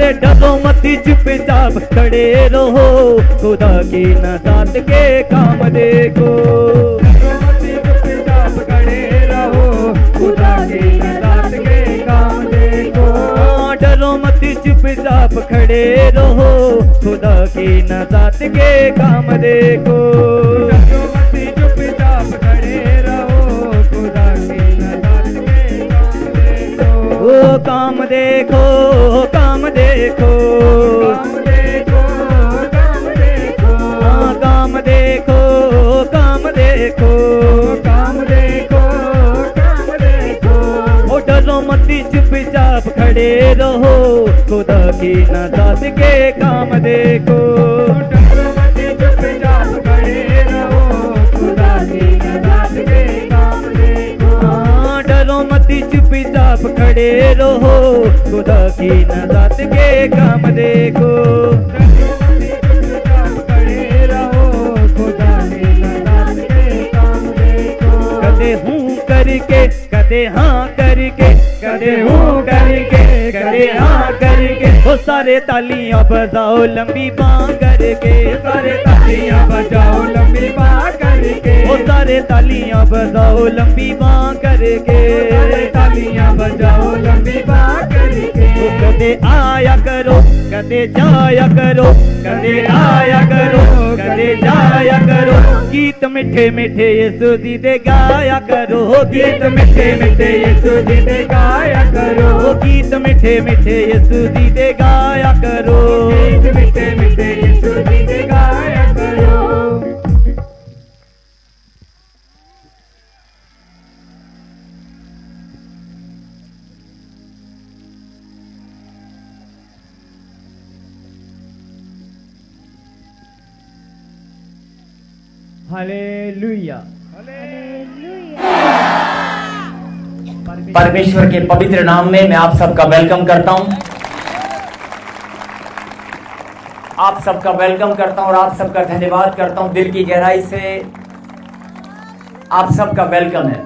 अरे डरो मत चुपचाप खड़े रहो, खुदा की नजात के काम देखो। डरो मत चुपचाप खड़े रहो, खुदा की नजात के काम देखो। डरो मत चुपचाप खड़े रहो, खुदा की नजात के काम देखो। डरो मत चुपचाप खड़े रहो, खुदा की नजात के काम देखो। ओ काम देखो, काम देखो, काम देखो, काम देखो, हाँ काम देखो, काम देखो, काम देखो, काम देखो। ओ डरो मत चुपचाप खड़े रहो, खुदा की नजात के काम देखो। डरो मत चुपचाप खड़े रहो, खुदा की नजात के काम देखो। हाँ डरो मत चुपचाप खड़े रहो, खुदा की नजात के काम देखो। डरो मत चुपचाप खड़े रहो, खुदा की नजात के काम देखो। कदे हूँ करके, कदे हाँ करके, कदे हूँ करके, कदे हाँ करके। वो सारे तालियां बजाओ लंबी बाँ करके, सारे तालियां बजाओ लंबी बाँ करके। वो सारे तालियां बजाओ लंबी बाँ करके, सारे तालियां बजाओ लंबी बाँ करके। वो कदे आया करो, कदे जाया करो, कदे आया करो, कदे जाया करो। गीत मीठे मीठे यीशु जी दे गाया करो, गीत मीठे मीठे यीशु जी दे गाया करो। गीत मीठे मीठे यीशु जी दे गाया करो, गीत मीठे मीठे यीशु जी दे गाया करो। हालेलुया, परमेश्वर के पवित्र नाम में मैं आप सबका वेलकम करता हूं, आप सबका वेलकम करता हूं और आप सबका धन्यवाद करता हूं दिल की गहराई से। आप सबका वेलकम है,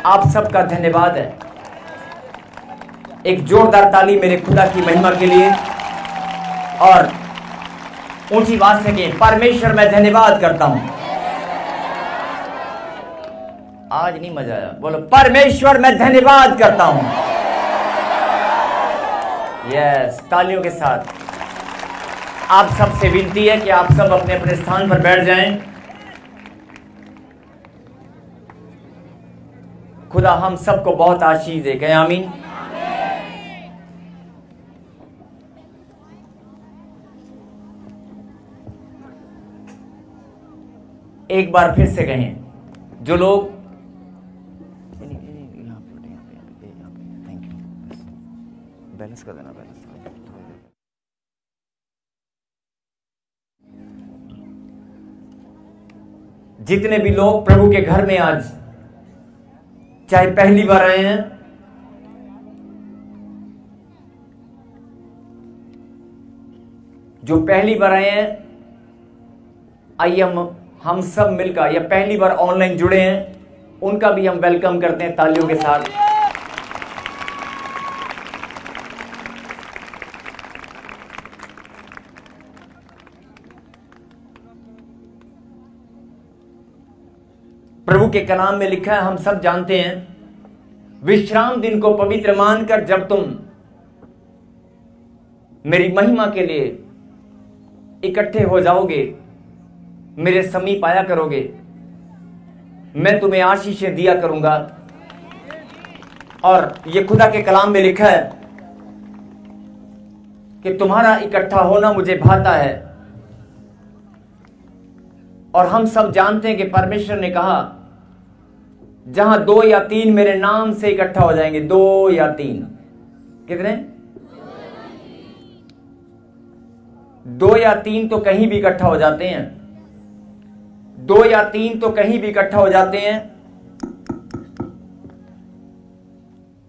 आप सबका धन्यवाद है। एक जोरदार ताली मेरे खुदा की महिमा के लिए और ऊंची आवाज से कहें, परमेश्वर मैं धन्यवाद करता हूं। आज नहीं मजा आया, बोलो परमेश्वर मैं धन्यवाद करता हूं। यस, तालियों के साथ आप सबसे विनती है कि आप सब अपने अपने स्थान पर बैठ जाएं। खुदा हम सबको बहुत आशीष दे, कहें आमीन। एक बार फिर से कहें, जो लोग बैलेंस कर देना, बैलेंस जितने भी लोग प्रभु के घर में आज चाहे पहली बार आए हैं, जो पहली बार आए हैं, आइए हम सब मिलकर, या पहली बार ऑनलाइन जुड़े हैं, उनका भी हम वेलकम करते हैं तालियों के साथ। प्रभु के कलाम में लिखा है, हम सब जानते हैं, विश्राम दिन को पवित्र मानकर जब तुम मेरी महिमा के लिए इकट्ठे हो जाओगे, मेरे समीप आया करोगे, मैं तुम्हें आशीषें दिया करूंगा। और ये खुदा के कलाम में लिखा है कि तुम्हारा इकट्ठा होना मुझे भाता है। और हम सब जानते हैं कि परमेश्वर ने कहा, जहां 2 या 3 मेरे नाम से इकट्ठा हो जाएंगे, 2 या 3, कितने? 2 या 3 तो कहीं भी इकट्ठा हो जाते हैं, 2 या 3 तो कहीं भी इकट्ठा हो जाते हैं।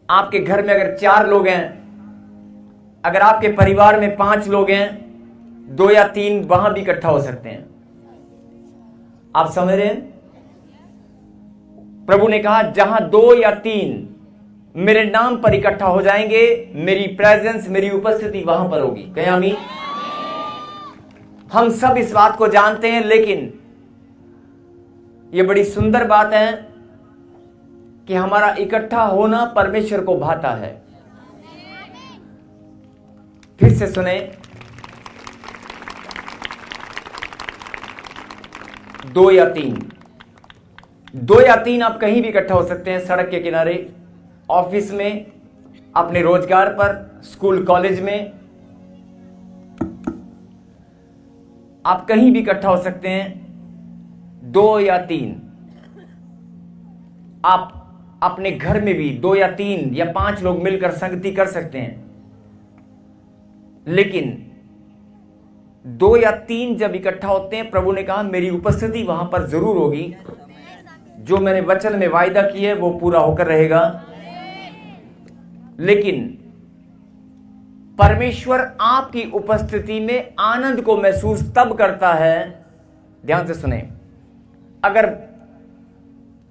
आपके घर में अगर 4 लोग हैं, अगर आपके परिवार में 5 लोग हैं, 2 या 3 वहां भी इकट्ठा हो सकते हैं। आप समझ रहे हैं? प्रभु ने कहा, जहां 2 या 3 मेरे नाम पर इकट्ठा हो जाएंगे, मेरी प्रेजेंस, मेरी उपस्थिति वहां पर होगी। कहीं आमीन। हम सब इस बात को जानते हैं, लेकिन यह बड़ी सुंदर बात है कि हमारा इकट्ठा होना परमेश्वर को भाता है। फिर से सुने, 2 या 3 आप कहीं भी इकट्ठा हो सकते हैं, सड़क के किनारे, ऑफिस में, अपने रोजगार पर, स्कूल कॉलेज में, आप कहीं भी इकट्ठा हो सकते हैं। 2 या 3 आप अपने घर में भी 2 या 3 या 5 लोग मिलकर संगति कर सकते हैं, लेकिन 2 या 3 जब इकट्ठा होते हैं, प्रभु ने कहा मेरी उपस्थिति वहां पर जरूर होगी। जो मैंने वचन में वायदा किया है वो पूरा होकर रहेगा। लेकिन परमेश्वर आपकी उपस्थिति में आनंद को महसूस तब करता है, ध्यान से सुने, अगर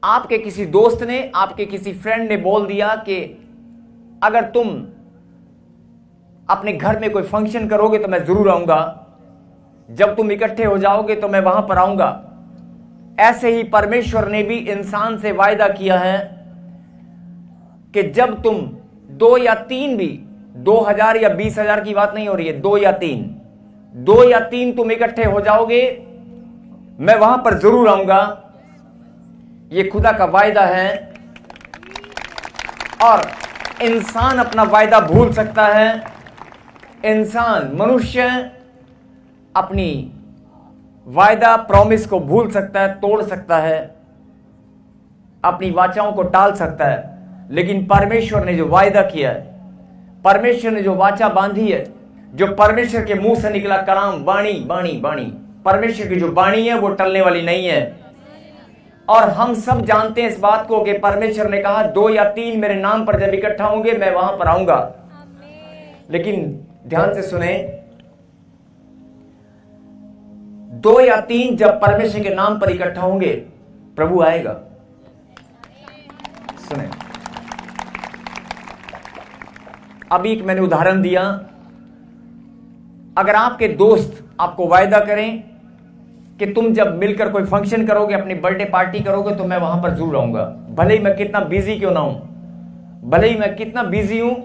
आपके किसी दोस्त ने, आपके किसी फ्रेंड ने बोल दिया कि अगर तुम अपने घर में कोई फंक्शन करोगे तो मैं जरूर आऊंगा, जब तुम इकट्ठे हो जाओगे तो मैं वहां पर आऊंगा। ऐसे ही परमेश्वर ने भी इंसान से वायदा किया है कि जब तुम 2 या 3 भी, 2000 या 20,000 की बात नहीं हो रही है, 2 या 3 तुम इकट्ठे हो जाओगे, मैं वहां पर जरूर आऊंगा। यह खुदा का वायदा है। और इंसान अपना वायदा भूल सकता है, इंसान, मनुष्य अपनी वायदा, प्रॉमिस को भूल सकता है, तोड़ सकता है, अपनी वाचाओं को टाल सकता है। लेकिन परमेश्वर ने जो वायदा किया है, परमेश्वर ने जो वाचा बांधी है, जो परमेश्वर के मुंह से निकला कलाम, बाणी, परमेश्वर की जो बाणी है वो टलने वाली नहीं है। और हम सब जानते हैं इस बात को कि परमेश्वर ने कहा 2 या 3 मेरे नाम पर जब इकट्ठा होंगे मैं वहां पर आऊंगा। लेकिन ध्यान से सुने, 2 या 3 जब परमेश्वर के नाम पर इकट्ठा होंगे, प्रभु आएगा। सुने, अभी एक मैंने उदाहरण दिया, अगर आपके दोस्त आपको वायदा करें कि तुम जब मिलकर कोई फंक्शन करोगे, अपनी बर्थडे पार्टी करोगे, तो मैं वहां पर जरूर आऊंगा, भले ही मैं कितना बिजी क्यों ना हूं, भले ही मैं कितना बिजी हूं,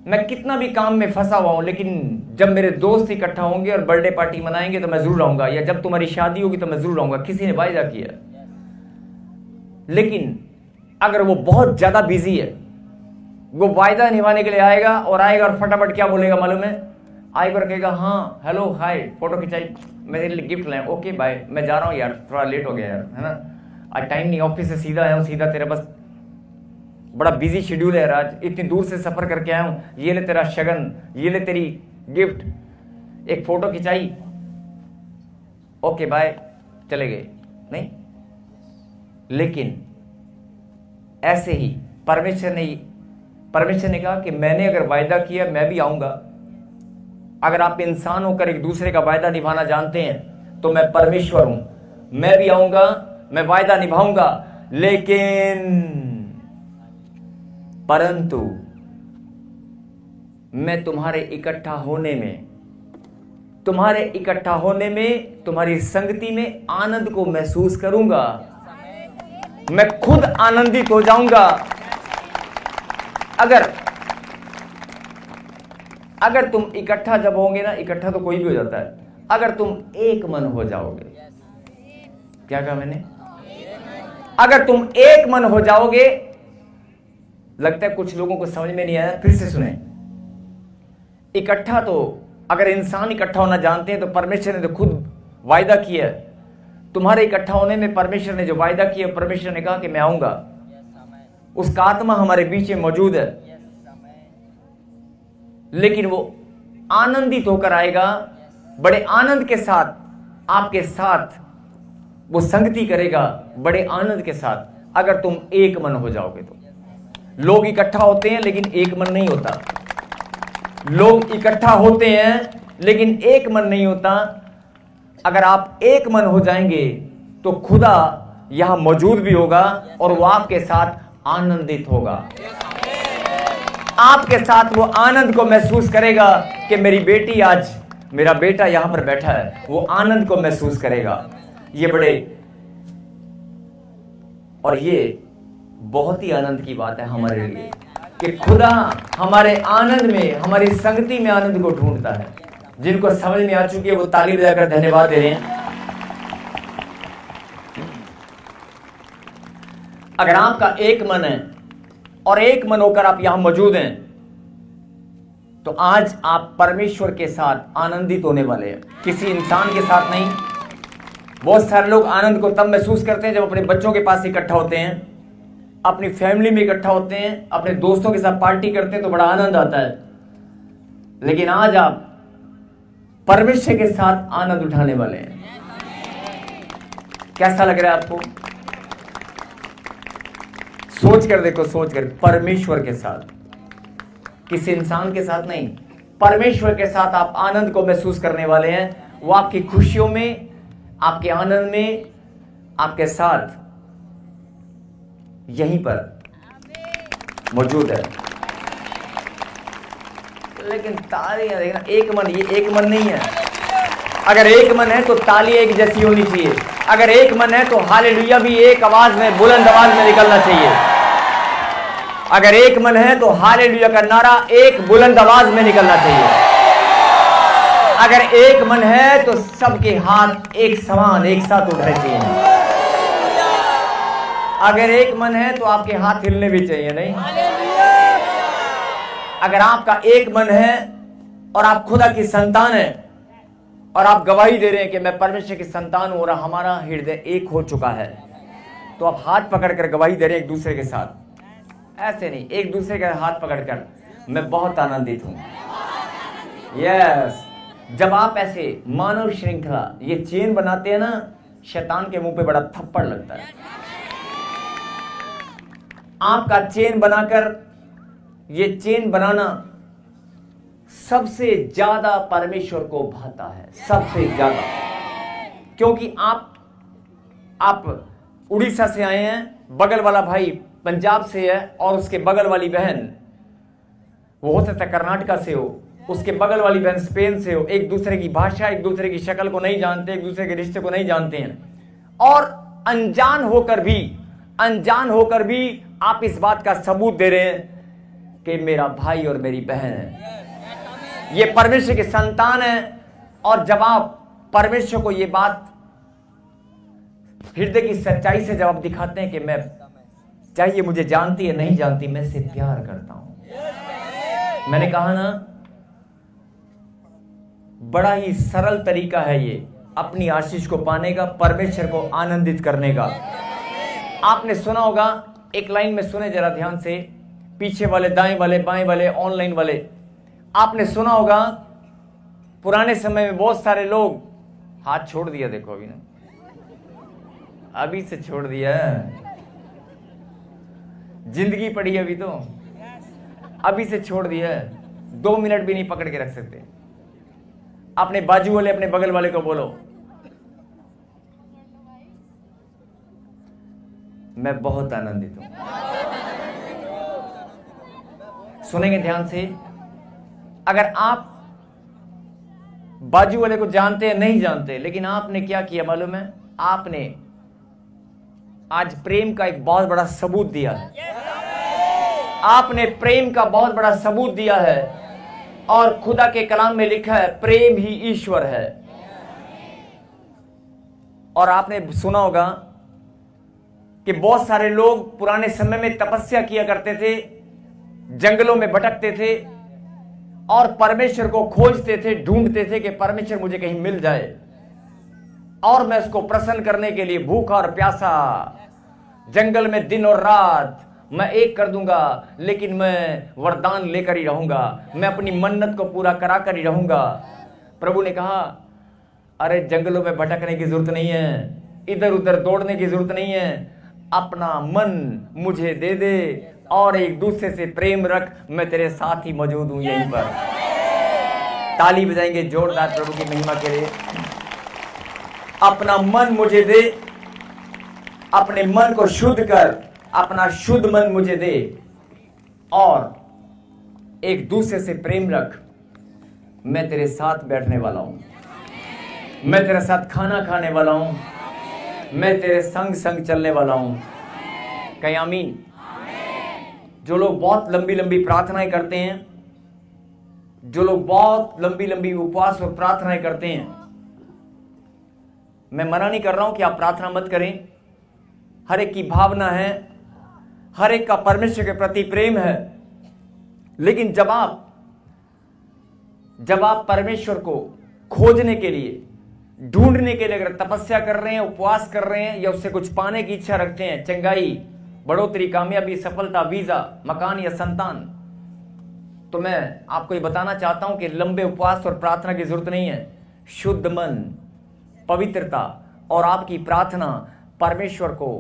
मैं कितना भी काम में फंसा हुआ हूं, लेकिन जब मेरे दोस्त इकट्ठा होंगे और बर्थडे पार्टी मनाएंगे तो मैं जरूर आऊंगा, या जब तुम्हारी शादी होगी तो मैं जरूर आऊंगा। किसी ने वायदा किया। लेकिन अगर वो बहुत ज्यादा बिजी है, वो वायदा निभाने के लिए आएगा और फटाफट क्या बोलेगा मालूम है? आएगा और कहेगा हाँ हेलो हाय, फोटो खिंचाई, मेरे लिए गिफ्ट लाए, ओके बाय, मैं जा रहा हूँ यार, थोड़ा लेट हो गया यार, है ना, आज टाइम नहीं, ऑफिस से सीधा आया हूँ, सीधा तेरे पास, बड़ा बिजी शेड्यूल है यार, आज इतनी दूर से सफर करके आया हूँ, ये ले तेरा शगन, ये ले तेरी गिफ्ट, एक फोटो खिंचाई, ओके बाय, चले गए। नहीं, लेकिन ऐसे ही परमेश्वर ने कहा कि मैंने अगर वायदा किया मैं भी आऊंगा। अगर आप इंसान होकर एक दूसरे का वायदा निभाना जानते हैं तो मैं परमेश्वर हूं, मैं भी आऊंगा, मैं वायदा निभाऊंगा। लेकिन परंतु मैं तुम्हारे इकट्ठा होने में, तुम्हारी संगति में आनंद को महसूस करूंगा, मैं खुद आनंदित हो जाऊंगा। अगर तुम इकट्ठा जब होंगे ना, इकट्ठा तो कोई भी हो जाता है, अगर तुम एक मन हो जाओगे, क्या कहा मैंने? अगर तुम एक मन हो जाओगे, लगता है कुछ लोगों को समझ में नहीं आया, फिर से सुने। इकट्ठा तो अगर इंसान इकट्ठा होना जानते हैं तो परमेश्वर ने तो खुद वायदा किया है। तुम्हारे इकट्ठा होने में परमेश्वर ने जो वायदा किया, परमेश्वर ने कहा कि मैं आऊंगा, उसका आत्मा हमारे बीच में मौजूद है। लेकिन वो आनंदित होकर आएगा, बड़े आनंद के साथ आपके साथ वो संगति करेगा, बड़े आनंद के साथ। अगर तुम एक मन हो जाओगे तो लोग इकट्ठा होते हैं लेकिन एक मन नहीं होता, लोग इकट्ठा होते हैं लेकिन एक मन नहीं होता। अगर आप एक मन हो जाएंगे तो खुदा यहां मौजूद भी होगा और वो आपके साथ आनंदित होगा। आपके साथ वो आनंद को महसूस करेगा कि मेरी बेटी आज, मेरा बेटा यहां पर बैठा है, वो आनंद को महसूस करेगा। ये बड़े, और ये बहुत ही आनंद की बात है हमारे लिए कि खुदा हमारे आनंद में, हमारी संगति में आनंद को ढूंढता है। जिनको समझ में आ चुकी है वो ताली बजाकर धन्यवाद दे रहे हैं। अगर आपका एक मन है और एक मन होकर आप यहां मौजूद हैं, तो आज आप परमेश्वर के साथ आनंदित होने वाले हैं, किसी इंसान के साथ नहीं। बहुत सारे लोग आनंद को तब महसूस करते हैं जब अपने बच्चों के पास इकट्ठा होते हैं, अपनी फैमिली में इकट्ठा होते हैं, अपने दोस्तों के साथ पार्टी करते हैं तो बड़ा आनंद आता है। लेकिन आज आप परमेश्वर के साथ आनंद उठाने वाले हैं। कैसा लग रहा है आपको? सोच कर देखो, सोच कर, परमेश्वर के साथ, किसी इंसान के साथ नहीं, परमेश्वर के साथ आप आनंद को महसूस करने वाले हैं। वो आपकी खुशियों में, आपके आनंद में, आपके साथ यहीं पर मौजूद है। लेकिन तालियां देखना, एक मन, ये एक मन नहीं है। अगर एक मन है तो ताली एक जैसी होनी चाहिए। अगर एक मन है तो हालेलुया भी एक आवाज में, बुलंद आवाज में निकलना चाहिए। अगर एक मन है तो हालेलुया का नारा एक बुलंद आवाज में निकलना चाहिए। अगर एक मन है तो सबके हाथ एक समान, एक साथ उठने चाहिए। अगर एक मन है तो आपके हाथ हिलने भी चाहिए, नहीं? अगर आपका एक मन है और आप खुदा की संतान है और आप गवाही दे रहे हैं कि मैं परमेश्वर की संतान हूं और हमारा हृदय एक हो चुका है, तो आप हाथ पकड़कर गवाही दे रहे हैं एक दूसरे के साथ। ऐसे नहीं, एक दूसरे के हाथ पकड़कर, मैं बहुत आनंदित हूं। यस, जब आप ऐसे मानव श्रृंखला, ये चेन बनाते हैं ना, शैतान के मुंह पे बड़ा थप्पड़ लगता है। आपका चेन बनाकर, ये चेन बनाना सबसे ज्यादा परमेश्वर को भाता है, सबसे ज्यादा। क्योंकि आप उड़ीसा से आए हैं, बगल वाला भाई पंजाब से है और उसके बगल वाली बहन, वो हो सकता है कर्नाटका से हो, उसके बगल वाली बहन स्पेन से हो। एक दूसरे की भाषा, एक दूसरे की शक्ल को नहीं जानते, एक दूसरे के रिश्ते को नहीं जानते हैं, और अनजान होकर भी आप इस बात का सबूत दे रहे हैं कि मेरा भाई और मेरी बहन है, ये परमेश्वर की संतान है। और जब आप परमेश्वर को ये बात हृदय की सच्चाई से जब आप दिखाते हैं कि मैं, चाहे ये मुझे जानती है नहीं जानती, मैं इससे प्यार करता हूं। मैंने कहा ना, बड़ा ही सरल तरीका है ये अपनी आशीष को पाने का, परमेश्वर को आनंदित करने का। आपने सुना होगा, एक लाइन में सुने जरा ध्यान से, पीछे वाले, दाएं वाले, बाएं वाले, ऑनलाइन वाले, आपने सुना होगा पुराने समय में बहुत सारे लोग, हाथ छोड़ दिया देखो अभी ना, अभी से छोड़ दिया, जिंदगी पड़ी अभी तो, अभी से छोड़ दिया, 2 मिनट भी नहीं पकड़ के रख सकते। अपने बाजू वाले, अपने बगल वाले को बोलो, मैं बहुत आनंदित हूं। सुनेंगे ध्यान से। अगर आप बाजू वाले को जानते हैं नहीं जानते, लेकिन आपने क्या किया मालूम है? आपने आज प्रेम का एक बहुत बड़ा सबूत दिया है। आपने प्रेम का बहुत बड़ा सबूत दिया है, और खुदा के कलाम में लिखा है प्रेम ही ईश्वर है। और आपने सुना होगा कि बहुत सारे लोग पुराने समय में तपस्या किया करते थे, जंगलों में भटकते थे और परमेश्वर को खोजते थे, ढूंढते थे कि परमेश्वर मुझे कहीं मिल जाए और मैं उसको प्रसन्न करने के लिए भूखा और प्यासा जंगल में दिन और रात मैं एक कर दूंगा, लेकिन मैं वरदान लेकर ही रहूंगा, मैं अपनी मन्नत को पूरा करा कर ही रहूंगा। प्रभु ने कहा, अरे जंगलों में भटकने की जरूरत नहीं है, इधर उधर दौड़ने की जरूरत नहीं है, अपना मन मुझे दे दे और एक दूसरे से प्रेम रख, मैं तेरे साथ ही मौजूद हूं यहीं पर। ताली बजाएंगे जोरदार प्रभु की महिमा के लिए। अपना मन मुझे दे, अपने मन को शुद्ध कर, अपना शुद्ध मन मुझे दे और एक दूसरे से प्रेम रख, मैं तेरे साथ बैठने वाला हूं, मैं तेरे साथ खाना खाने वाला हूं, मैं तेरे संग संग चलने वाला हूं। कहीं आमीन। जो लोग बहुत लंबी लंबी प्रार्थनाएं करते हैं, जो लोग बहुत लंबी लंबी उपवास और प्रार्थनाएं करते हैं, मैं मना नहीं कर रहा हूं कि आप प्रार्थना मत करें। हर एक की भावना है, हर एक का परमेश्वर के प्रति प्रेम है, लेकिन जब आप परमेश्वर को खोजने के लिए, ढूंढने के लिए अगर तपस्या कर रहे हैं, उपवास कर रहे हैं, या उससे कुछ पाने की इच्छा रखते हैं, चंगाई, बढ़ोतरी, कामयाबी, सफलता, वीजा, मकान या संतान, तो मैं आपको ये बताना चाहता हूं कि लंबे उपवास और प्रार्थना की जरूरत नहीं है। शुद्ध मन, पवित्रता और आपकी प्रार्थना परमेश्वर को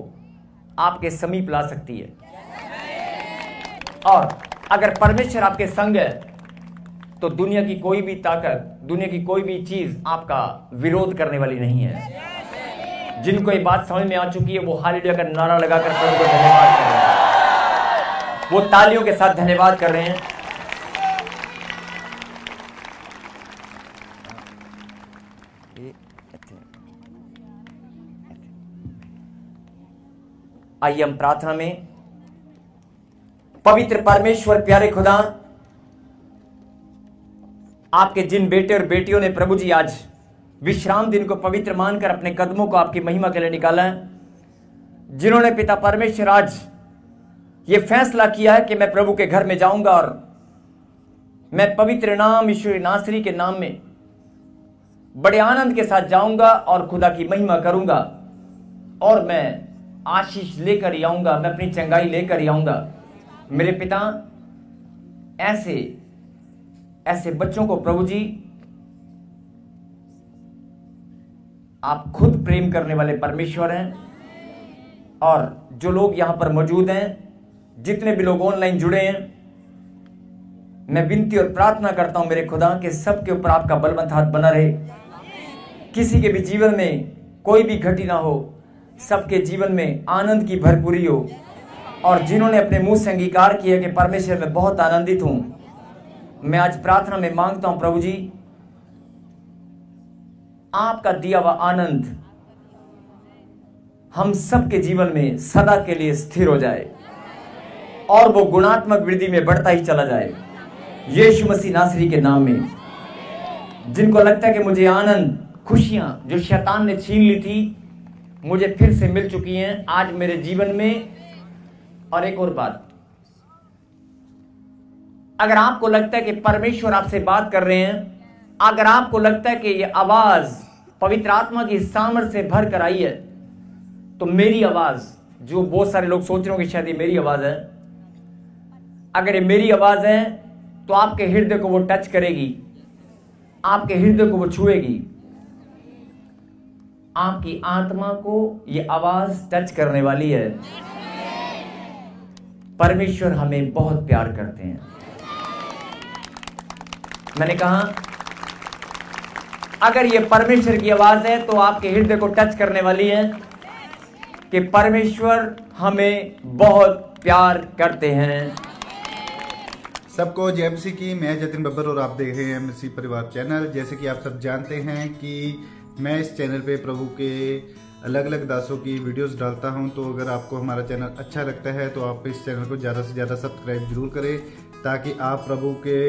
आपके समीप ला सकती है। और अगर परमेश्वर आपके संग है तो दुनिया की कोई भी ताकत, दुनिया की कोई भी चीज आपका विरोध करने वाली नहीं है। जिनको ये बात समझ में आ चुकी है वो हालेलुया का नारा लगाकर प्रभु को धन्यवाद कर रहे हैं, वो तालियों के साथ धन्यवाद कर रहे हैं। आइए हम प्रार्थना में। पवित्र परमेश्वर, प्यारे खुदा, आपके जिन बेटे और बेटियों ने प्रभु जी आज विश्राम दिन को पवित्र मानकर अपने कदमों को आपकी महिमा के लिए निकाला है, जिन्होंने पिता परमेश्वर आज ये फैसला किया है कि मैं प्रभु के घर में जाऊंगा और मैं पवित्र नाम यीशु नासरी के नाम में बड़े आनंद के साथ जाऊंगा और खुदा की महिमा करूंगा और मैं आशीष लेकर ही आऊंगा, मैं अपनी चंगाई लेकर ही आऊंगा। मेरे पिता, ऐसे बच्चों को प्रभु जी आप खुद प्रेम करने वाले परमेश्वर हैं, और जो लोग यहां पर मौजूद हैं, जितने भी लोग ऑनलाइन जुड़े हैं, मैं विनती और प्रार्थना करता हूं मेरे खुदा कि सबके ऊपर आपका बलवंत हाथ बना रहे। किसी के भी जीवन में कोई भी घटी ना हो, सबके जीवन में आनंद की भरपूरी हो। और जिन्होंने अपने मुंह से अंगीकार किया कि परमेश्वर मैं बहुत आनंदित हूं, मैं आज प्रार्थना में मांगता हूं प्रभु जी, आपका दिया हुआ आनंद हम सबके जीवन में सदा के लिए स्थिर हो जाए और वो गुणात्मक वृद्धि में बढ़ता ही चला जाए, यीशु मसीह नासरी के नाम में। जिनको लगता है कि मुझे आनंद, खुशियां जो शैतान ने छीन ली थी, मुझे फिर से मिल चुकी हैं आज मेरे जीवन में। और एक और बात, अगर आपको लगता है कि परमेश्वर आपसे बात कर रहे हैं, अगर आपको लगता है कि ये आवाज पवित्र आत्मा की सामर्थ से भर कर आई है, तो मेरी आवाज, जो बहुत सारे लोग सोच रहे हो कि शायद ये मेरी आवाज है, अगर ये मेरी आवाज है तो आपके हृदय को वो टच करेगी, आपके हृदय को वो छुएगी, आपकी आत्मा को ये आवाज टच करने वाली है। परमेश्वर हमें बहुत प्यार करते हैं। मैंने कहा अगर ये परमेश्वर की आवाज है तो आपके हृदय को टच करने वाली है कि परमेश्वर हमें बहुत प्यार करते हैं। सबको जय मसीह की। मैं जतिन बब्बर और आप देख रहे हैं मसीह परिवार चैनल। जैसे कि आप सब जानते हैं कि मैं इस चैनल पे प्रभु के अलग अलग दासों की वीडियोस डालता हूं, तो अगर आपको हमारा चैनल अच्छा लगता है तो आप इस चैनल को ज़्यादा से ज़्यादा सब्सक्राइब जरूर करें, ताकि आप प्रभु के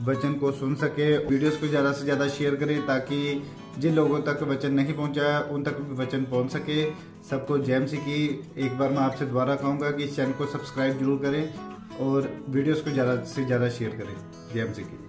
वचन को सुन सके। वीडियोस को ज़्यादा से ज़्यादा शेयर करें ताकि जिन लोगों तक वचन नहीं पहुंचा है उन तक भी वचन पहुंच सके। सबको जय मसीह की। एक बार मैं आपसे दोबारा कहूँगा कि इस चैनल को सब्सक्राइब जरूर करें और वीडियोस को ज़्यादा से ज़्यादा शेयर करें। जय मसीह की।